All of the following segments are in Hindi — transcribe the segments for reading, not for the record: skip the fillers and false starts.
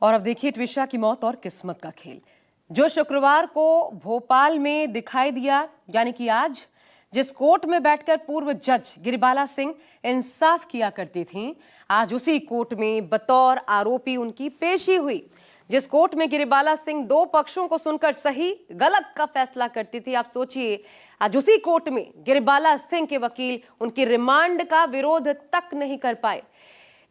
और अब देखिए ट्विशा की मौत और किस्मत का खेल, जो शुक्रवार को भोपाल में दिखाई दिया, यानी कि आज जिस कोर्ट में बैठकर पूर्व जज गिरिबाला सिंह इंसाफ किया करती थीं, आज उसी कोर्ट में बतौर आरोपी उनकी पेशी हुई। जिस कोर्ट में गिरिबाला सिंह दो पक्षों को सुनकर सही गलत का फैसला करती थी, आप सोचिए आज उसी कोर्ट में गिरिबाला सिंह के वकील उनकी रिमांड का विरोध तक नहीं कर पाए।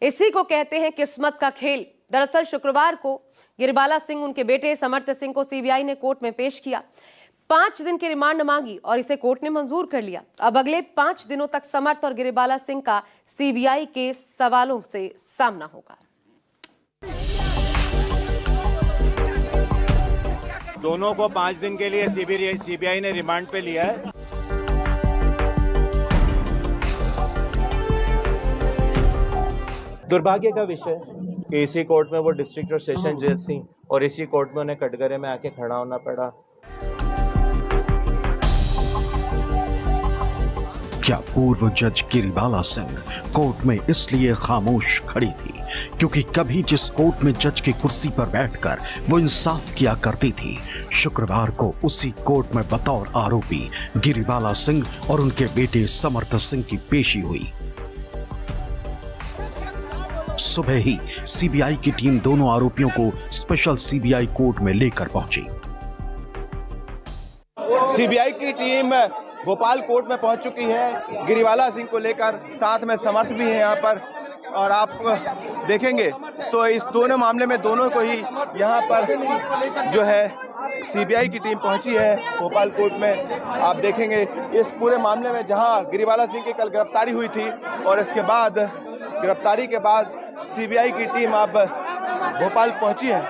इसी को कहते हैं किस्मत का खेल। दरअसल शुक्रवार को गिरिबाला सिंह उनके बेटे समर्थ सिंह को सीबीआई ने कोर्ट में पेश किया। 5 दिन की रिमांड मांगी और इसे कोर्ट ने मंजूर कर लिया। अब अगले 5 दिनों तक समर्थ और गिरिबाला सिंह का सीबीआई के सवालों से सामना होगा। दोनों को 5 दिन के लिए सीबीआई ने रिमांड पे लिया है। दुर्भाग्य का विषय कि इसी कोर्ट में वो डिस्ट्रिक्ट और सेशन जज थी और इसी कोर्ट में उन्हें कटघरे में आके खड़ा होना पड़ा। क्या पूर्व जज गिरिबाला सिंह कोर्ट में इसलिए खामोश खड़ी थी क्योंकि कभी जिस कोर्ट में जज की कुर्सी पर बैठकर वो इंसाफ किया करती थी, शुक्रवार को उसी कोर्ट में बतौर आरोपी गिरिबाला सिंह और उनके बेटे समर्थ सिंह की पेशी हुई। सुबह ही सीबीआई की टीम दोनों आरोपियों को स्पेशल सीबीआई कोर्ट में लेकर पहुंची। सीबीआई की टीम भोपाल कोर्ट में पहुंच चुकी है गिरिबाला सिंह को लेकर, साथ में समर्थ भी है यहाँ पर। और आप देखेंगे तो इस दोनों मामले में दोनों को ही यहाँ पर जो है सीबीआई की टीम पहुंची है भोपाल कोर्ट में। आप देखेंगे इस पूरे मामले में जहां गिरिबाला सिंह की कल गिरफ्तारी हुई थी और इसके बाद गिरफ्तारी के बाद सीबीआई की टीम अब भोपाल पहुंची है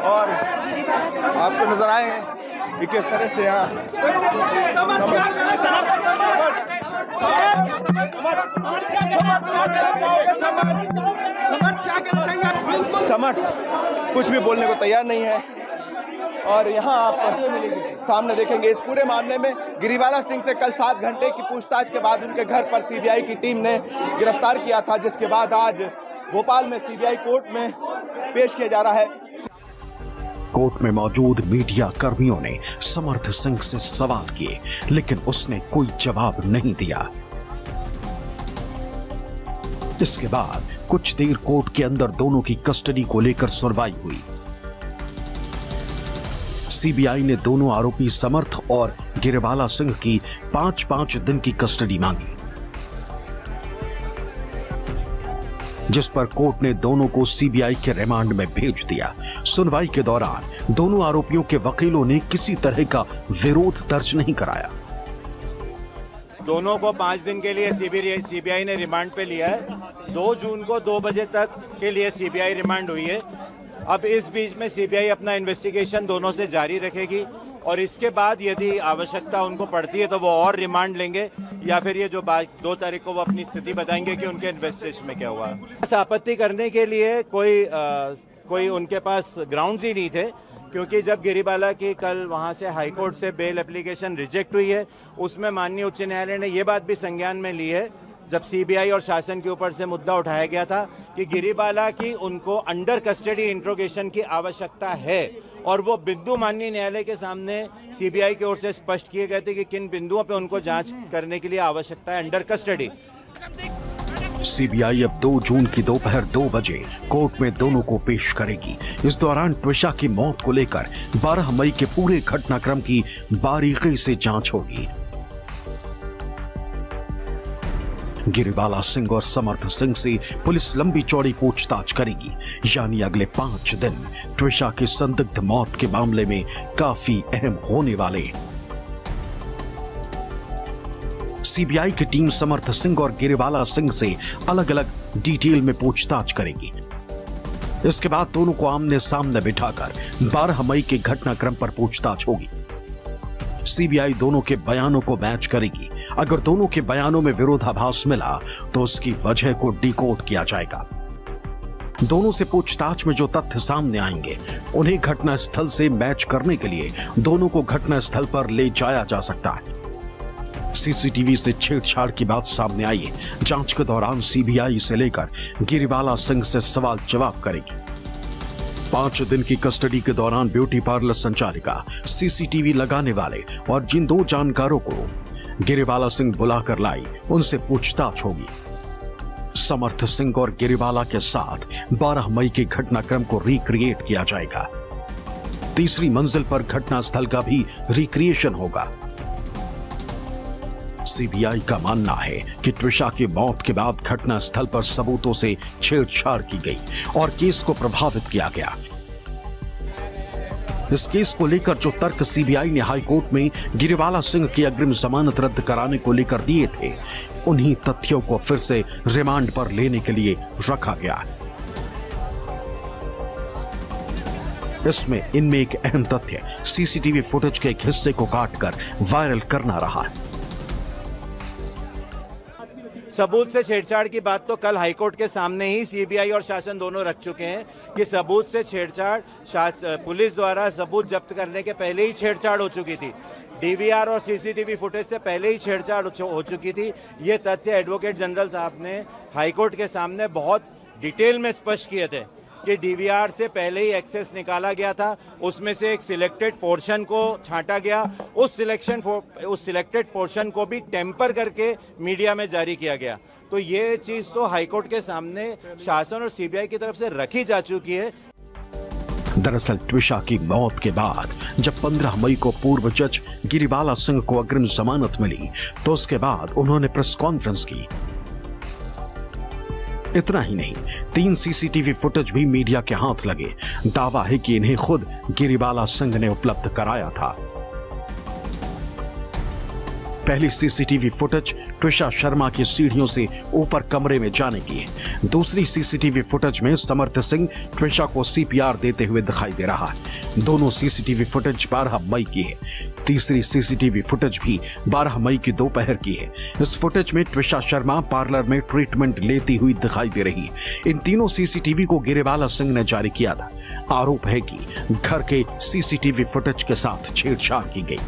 और आपको नजर आए हैं कि किस तरह से यहाँ समर्थ कुछ भी बोलने को तैयार नहीं है। और यहाँ आप सामने देखेंगे इस पूरे मामले में गिरिबाला सिंह से कल 7 घंटे की पूछताछ के बाद उनके घर पर सीबीआई की टीम ने गिरफ्तार किया था, जिसके बाद आज भोपाल में सीबीआई कोर्ट में पेश किया जा रहा है। कोर्ट में मौजूद मीडिया कर्मियों ने समर्थ सिंह से सवाल किए, लेकिन उसने कोई जवाब नहीं दिया। इसके बाद कुछ देर कोर्ट के अंदर दोनों की कस्टडी को लेकर सुनवाई हुई। सीबीआई ने दोनों आरोपी समर्थ और गिरिबाला सिंह की 5-5 दिन की कस्टडी मांगी, जिस पर कोर्ट ने दोनों को सीबीआई के रिमांड में भेज दिया। सुनवाई के दौरान दोनों आरोपियों के वकीलों ने किसी तरह का विरोध दर्ज नहीं कराया। दोनों को 5 दिन के लिए सीबीआई ने रिमांड पे लिया है। 2 जून को 2 बजे तक के लिए सीबीआई रिमांड हुई है। अब इस बीच में सीबीआई अपना इन्वेस्टिगेशन दोनों से जारी रखेगी और इसके बाद यदि आवश्यकता उनको पड़ती है तो वो और रिमांड लेंगे या फिर ये जो 2 तारीख को वो अपनी स्थिति बताएंगे कि उनके इन्वेस्टिगेशन में क्या हुआ। आपत्ति करने के लिए कोई उनके पास ग्राउंड्स ही नहीं थे, क्योंकि जब गिरिबाला की कल वहाँ से हाईकोर्ट से बेल एप्लीकेशन रिजेक्ट हुई है, उसमें माननीय उच्च न्यायालय ने ये बात भी संज्ञान में ली है जब सीबीआई और शासन के ऊपर से मुद्दा उठाया गया था कि गिरिबाला की उनको अंडर कस्टडी इंट्रोगेशन की आवश्यकता है और वो बिंदु माननीय न्यायालय के सामने सीबीआई की ओर से स्पष्ट किए गए थे कि किन बिंदुओं पे उनको जांच करने के लिए आवश्यकता है अंडर कस्टडी। सीबीआई अब 2 जून की दोपहर 2 बजे कोर्ट में दोनों को पेश करेगी। इस दौरान ट्विशा की मौत को लेकर 12 मई के पूरे घटनाक्रम की बारीकी से जांच होगी। गिरिबाला सिंह और समर्थ सिंह से पुलिस लंबी चौड़ी पूछताछ करेगी, यानी अगले 5 दिन ट्विशा की संदिग्ध मौत के मामले में काफी अहम होने वाले। सीबीआई की टीम समर्थ सिंह और गिरिबाला सिंह से अलग अलग डिटेल में पूछताछ करेगी। इसके बाद दोनों को आमने सामने बिठाकर 12 मई के घटनाक्रम पर पूछताछ होगी। सीबीआई दोनों के बयानों को मैच करेगी। अगर दोनों के बयानों में विरोधाभास मिला तो उसकी वजह को डिकोड किया जाएगा। दोनों से पूछताछ में जो तथ्य सामने आएंगे उन्हें घटना स्थल से मैच करने के लिए दोनों को घटना स्थल पर ले जाया जा सकता है। सीसीटीवी से छेड़छाड़ की बात सामने आई है। जांच के दौरान सीबीआई से लेकर गिरिबाला सिंह से सवाल जवाब करेगी। 5 दिन की कस्टडी के दौरान ब्यूटी पार्लर संचालिका, सीसीटीवी लगाने वाले और जिन 2 जानकारों को गिरिबाला सिंह बुलाकर लाई, उनसे पूछताछ होगी। समर्थ सिंह और गिरिबाला के साथ 12 मई के घटनाक्रम को रिक्रिएट किया जाएगा। तीसरी मंजिल पर घटनास्थल का भी रिक्रिएशन होगा। सीबीआई का मानना है कि त्विषा की मौत के बाद घटनास्थल पर सबूतों से छेड़छाड़ की गई और केस को प्रभावित किया गया। इस केस को लेकर जो तर्क सीबीआई ने हाईकोर्ट में गिरिबाला सिंह की अग्रिम जमानत रद्द कराने को लेकर दिए थे, उन्हीं तथ्यों को फिर से रिमांड पर लेने के लिए रखा गया। इनमें एक अहम तथ्य सीसीटीवी फुटेज के एक हिस्से को काटकर वायरल करना रहा। सबूत से छेड़छाड़ की बात तो कल हाईकोर्ट के सामने ही सीबीआई और शासन दोनों रख चुके हैं कि सबूत से छेड़छाड़ पुलिस द्वारा सबूत जब्त करने के पहले ही छेड़छाड़ हो चुकी थी। डीवीआर और सीसीटीवी फुटेज से पहले ही छेड़छाड़ हो चुकी थी। ये तथ्य एडवोकेट जनरल साहब ने हाईकोर्ट के सामने बहुत डिटेल में स्पष्ट किए थे कि डीवीआर से पहले ही एक्सेस निकाला गया था, उसमें से एक सिलेक्टेड पोर्शन को छांटा गया, उस सिलेक्टेड पोर्शन को भी टेम्पर करके मीडिया में जारी किया गया। तो ये चीज़ तो हाईकोर्ट के सामने शासन और सीबीआई की तरफ से रखी जा चुकी है। दरअसल त्विषा की मौत के बाद जब 15 मई को पूर्व जज गिरिबाला सिंह को अग्रिम जमानत मिली, तो उसके बाद उन्होंने प्रेस कॉन्फ्रेंस की। इतना ही नहीं, 3 सीसीटीवी फुटेज भी मीडिया के हाथ लगे। दावा है कि इन्हें खुद गिरिबाला सिंह ने उपलब्ध कराया था। पहली सीसीटीवी फुटेज त्विषा शर्मा की सीढ़ियों से ऊपर कमरे में जाने की है। दूसरी सीसीटीवी फुटेज में समर्थ सिंह त्विषा को सीपीआर देते हुए दिखाई दे रहा है। दोनों सीसीटीवी फुटेज 12 मई की है। तीसरी सीसीटीवी फुटेज भी 12 मई की दोपहर की है। इस फुटेज में त्विषा शर्मा पार्लर में ट्रीटमेंट लेती हुई दिखाई दे रही है। इन तीनों सीसीटीवी को गिरिबाला सिंह ने जारी किया था। आरोप है कि घर के सीसीटीवी फुटेज के साथ छेड़छाड़ की गई।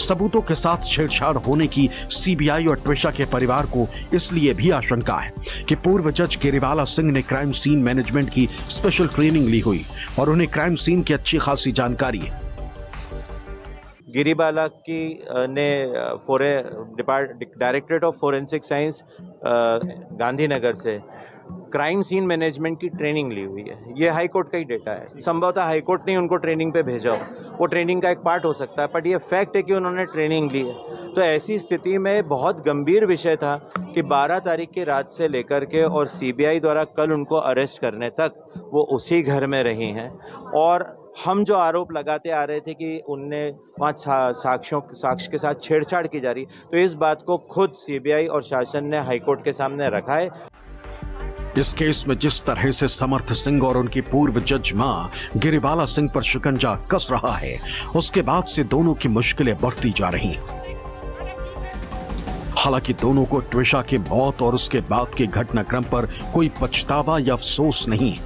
सबूतों के साथ छेड़छाड़ होने की सीबीआई और त्विषा के परिवार को इसलिए भी आशंका है कि पूर्व जज गिरिबाला सिंह ने क्राइम सीन मैनेजमेंट की स्पेशल ट्रेनिंग ली हुई और उन्हें क्राइम सीन की अच्छी खासी जानकारी है। गिरिबाला की ने directorate of forensic science Gandhinagar से क्राइम सीन मैनेजमेंट की ट्रेनिंग ली हुई है। ये हाई कोर्ट का ही डेटा है। संभवतः हाई कोर्ट ने उनको ट्रेनिंग पे भेजा हो, वो ट्रेनिंग का एक पार्ट हो सकता है, बट ये फैक्ट है कि उन्होंने ट्रेनिंग ली है। तो ऐसी स्थिति में बहुत गंभीर विषय था कि 12 तारीख की रात से लेकर के और सीबीआई द्वारा कल उनको अरेस्ट करने तक वो उसी घर में रही हैं। और हम जो आरोप लगाते आ रहे थे कि उनने वहाँ साक्ष्य के साथ छेड़छाड़ की जा रही, तो इस बात को खुद सीबीआई और शासन ने हाईकोर्ट के सामने रखा है। इस केस में जिस तरह से समर्थ सिंह और उनकी पूर्व जज मां गिरिबाला सिंह पर शिकंजा कस रहा है, उसके बाद से दोनों की मुश्किलें बढ़ती जा रही। हालांकि दोनों को त्विषा की मौत और उसके बाद के घटनाक्रम पर कोई पछतावा या अफसोस नहीं।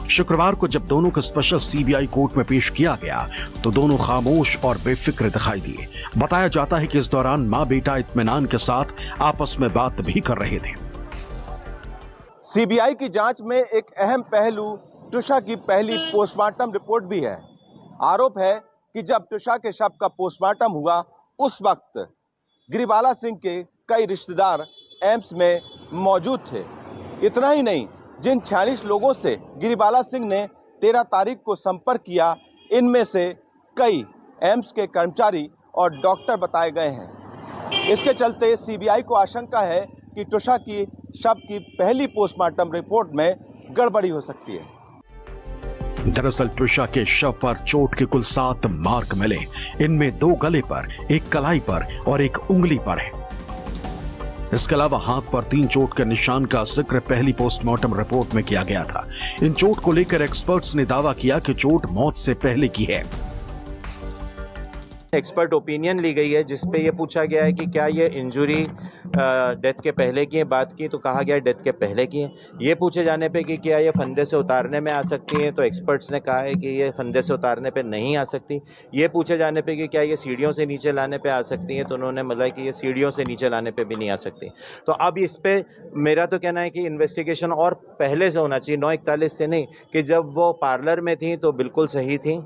शुक्रवार को जब दोनों को स्पेशल सीबीआई कोर्ट में पेश किया गया तो दोनों खामोश और बेफिक्र दिखाई दिए। बताया जाता है कि इस दौरान मां बेटा इत्मीनान के साथ आपस में बात भी कर रहे थे। सीबीआई की जांच में एक अहम पहलू त्विषा की पहली पोस्टमार्टम रिपोर्ट भी है। आरोप है कि जब त्विषा के शव का पोस्टमार्टम हुआ उस वक्त गिरिबाला सिंह के कई रिश्तेदार एम्स में मौजूद थे। इतना ही नहीं, जिन 46 लोगों से गिरिबाला सिंह ने 13 तारीख को संपर्क किया, इनमें से कई एम्स के कर्मचारी और डॉक्टर बताए गए हैं। इसके चलते सीबीआई को आशंका है कि त्विषा की शव की पहली पोस्टमार्टम रिपोर्ट में गड़बड़ी हो सकती है। दरअसल त्विषा के शव पर चोट के कुल 7 मार्क मिले। इनमें 2 गले पर, 1 कलाई पर और 1 उंगली पर है। इसके अलावा हाथ पर 3 चोट के निशान का जिक्र पहली पोस्टमार्टम रिपोर्ट में किया गया था। इन चोट को लेकर एक्सपर्ट्स ने दावा किया कि चोट मौत से पहले की है। एक्सपर्ट ओपिनियन ली गई है जिसपे ये पूछा गया है कि क्या ये इंजरी डेथ के पहले की है, बात की तो कहा गया डेथ के पहले की है। ये पूछे जाने पे कि क्या ये फंदे से उतारने में आ सकती है, तो एक्सपर्ट्स ने कहा है कि ये फंदे से उतारने पे नहीं आ सकती। ये पूछे जाने पे कि क्या ये सीढ़ियों से नीचे लाने पे आ सकती है, तो उन्होंने मतलब कि ये सीढ़ियों से नीचे लाने पे भी नहीं आ सकती। तो अब इस पे मेरा तो कहना है कि इन्वेस्टिगेशन और पहले से होना चाहिए, 9:41 से नहीं, कि जब वो पार्लर में थी तो बिल्कुल सही थी,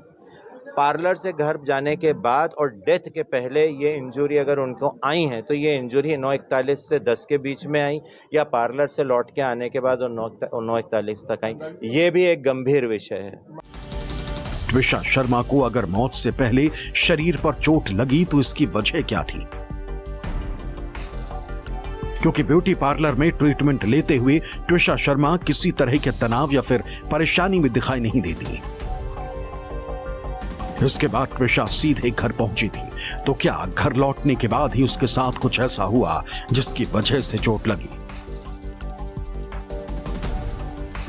पार्लर से घर जाने के बाद और डेथ के पहले ये इंजरी अगर उनको आई है तो ये इंजरी 9:41 से 10 के बीच में आई या पार्लर से लौट के आने के बाद और 9:41 तक आई, ये भी एक गंभीर विषय है। त्विषा शर्मा को अगर मौत से पहले शरीर पर चोट लगी तो इसकी वजह क्या थी? क्योंकि ब्यूटी पार्लर में ट्रीटमेंट लेते हुए त्विषा शर्मा किसी तरह के तनाव या फिर परेशानी में दिखाई नहीं देती। इसके बाद त्विषा सीधे घर पहुंची थी, तो क्या घर लौटने के बाद ही उसके साथ कुछ ऐसा हुआ जिसकी वजह से चोट लगी?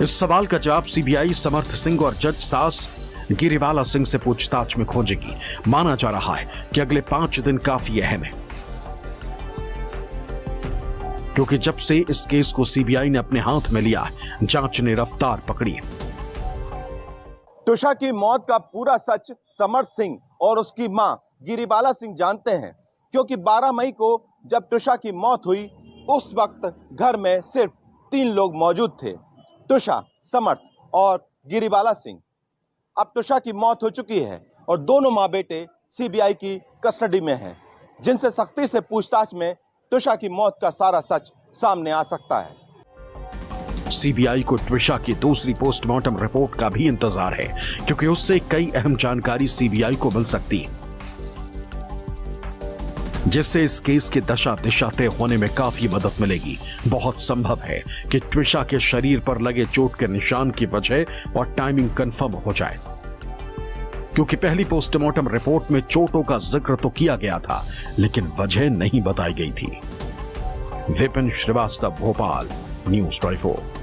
इस सवाल का जवाब सीबीआई समर्थ सिंह और जज सास गिरिबाला सिंह से पूछताछ में खोजेगी। माना जा रहा है कि अगले 5 दिन काफी अहम है, क्योंकि जब से इस केस को सीबीआई ने अपने हाथ में लिया, जांच ने रफ्तार पकड़ी है। त्विषा की मौत का पूरा सच समर्थ सिंह और उसकी मां गिरिबाला सिंह जानते हैं, क्योंकि 12 मई को जब त्विषा की मौत हुई उस वक्त घर में सिर्फ 3 लोग मौजूद थे, त्विषा, समर्थ और गिरिबाला सिंह। अब त्विषा की मौत हो चुकी है और दोनों मां बेटे सीबीआई की कस्टडी में हैं, जिनसे सख्ती से पूछताछ में त्विषा की मौत का सारा सच सामने आ सकता है। सीबीआई को त्विषा की दूसरी पोस्टमार्टम रिपोर्ट का भी इंतजार है, क्योंकि उससे कई अहम जानकारी सीबीआई को मिल सकती है, जिससे इस केस की दशा दिशा तय होने में काफी मदद मिलेगी। बहुत संभव है कि त्विषा के शरीर पर लगे चोट के निशान की वजह और टाइमिंग कंफर्म हो जाए, क्योंकि पहली पोस्टमार्टम रिपोर्ट में चोटों का जिक्र तो किया गया था, लेकिन वजह नहीं बताई गई थी। विपिन श्रीवास्तव, भोपाल, न्यूज़ 24।